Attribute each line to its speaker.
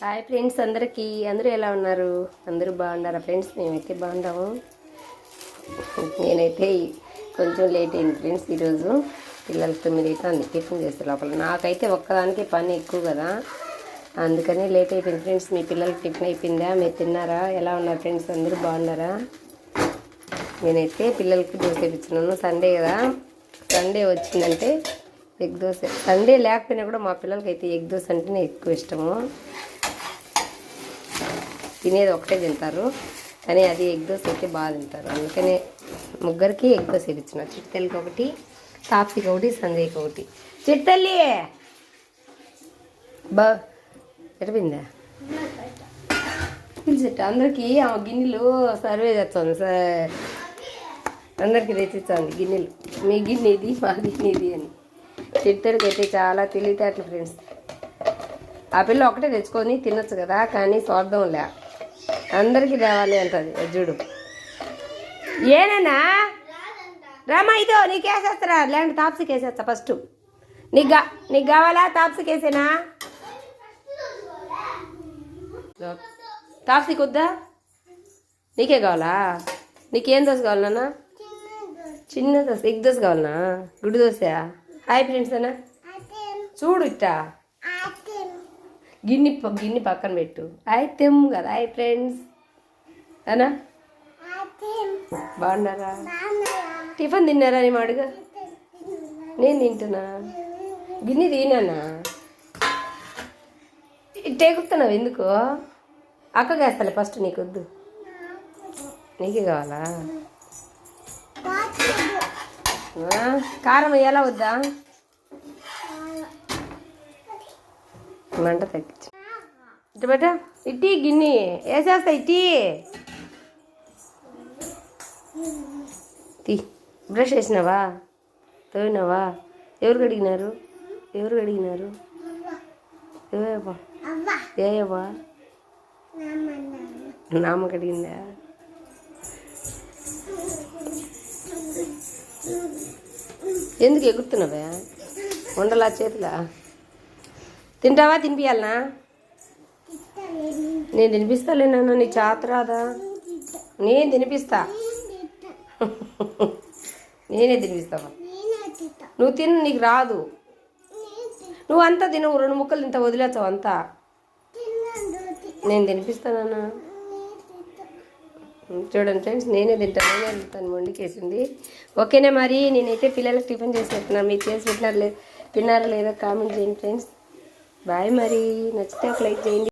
Speaker 1: Hi friends, అందరూ ఎలా ఉన్నారు? అందరూ బాగున్నారా ఫ్రెండ్స్? మేమైతే బాగున్నాము. నేనైతే కొంచెం లేట్ అయింది ఫ్రెండ్స్. ఈరోజు పిల్లలకి 9 అవుతుంది టిఫిన్ చేస్తే లోపల. నాకైతే ఒక్కదానికి పని ఎక్కువ కదా, అందుకని లేట్ అయిపోయింది ఫ్రెండ్స్. మీ పిల్లలకి టిఫిన్ అయిపోయిందా? మీరు తిన్నారా? ఎలా ఉన్నారు ఫ్రెండ్స్? అందరూ బాగున్నారా? నేనైతే పిల్లలకి దోశ వేయించున్నాను. సండే కదా, సండే వచ్చిందంటే ఎగ్ దోశ. సండే లేకపోయినా కూడా మా పిల్లలకి అయితే ఎగ్ దోశ అంటేనే ఎక్కువ ఇష్టము. తినేది ఒకటే తింటారు, కానీ అది ఎగ్ దోశ అయితే బాగా తింటారు. అందుకనే ముగ్గురికి ఎగ్ దోశ ఇచ్చిన. చిట్టెల్లికి ఒకటి, తాప్సికి ఒకటి, సంజయ్కి ఒకటి. చిట్టెల్లి బా ఎటపోయిందా పిలిచిట్ట అందరికీ ఆ గిన్నెలు సర్వే చేస్తుంది సార్. అందరికీ తెచ్చిస్తుంది గిన్నెలు. మీ గిన్నె ఇది, మా గిన్నె ఇది అని. చిట్టెలకి అయితే చాలా తెలివితేటలు ఫ్రెండ్స్. ఆ పిల్ల ఒకటే తెచ్చుకొని తినొచ్చు కదా, కానీ స్వార్థంలే అందరికీ తేవాలి అంటది. చూడు ఏనన్నా రామా, ఇదో నీకు వేసేస్తారా? లేదంటే తాప్సికి వేసేస్తా ఫస్ట్. నీకు కావాలా? తాప్సికి వేసేనా? తాప్సికి వద్దా? నీకే కావాలా? నీకేం దోశ కావాలన్నా? చిన్న దోశ, ఎగ్ దోశ కావాలనా? గుడ్డు దోశ. హాయ్ ఫ్రెండ్స్ అన్నా, చూడు ఇట్టా గిన్నె పక్కన పెట్టు. హాయ్ తెమ్ కదా. హాయ్ ఫ్రెండ్స్ అనా, బాగున్నారా? టిఫిన్ తిన్నారా? నేను అడుగు. నేను తింటున్నా. గిన్నె తినానా? టేకుతున్నావు ఎందుకు? అక్కకి వేస్తాలే ఫస్ట్. నీకు వద్దు, నీకే కావాలా? కారం ఎలా వద్దా? మంట తగ్గించు. ఇటు బెట, ఇట్టి గిన్నె వేసేస్తా. ఇట్టి తీ. బ్రష్ వేసినావా? తోయినావా? ఎవరు కడిగినారు? ఏవా నామ కడిగిందా? ఎందుకు ఎగురుతున్నావా? ఉండలా చేతులా? తింటావా? తినిపియాలనా? నేను తినిపిస్తాలేనన్నా, నీ చేత రాదా? నేను తినిపిస్తా. నేనే తినిపిస్తావా? నువ్వు తిను, నీకు రాదు. నువ్వు అంతా తినవు, 2 ముక్కలు ఇంత వదిలేస్తావు అంతా. నేను తినిపిస్తానన్నా. చూడండి ఫ్రెండ్స్, నేనే తింటాను వండికేసింది. ఓకేనా? మరి నేనైతే పిల్లలకు టిఫిన్ చేసి పెడుతున్నాను. మీరు చేసి తిన్నారా లేదో కామెంట్ చేయండి ఫ్రెండ్స్. బాయ్. మరి నచ్చితే ఒక లైక్ చేయండి.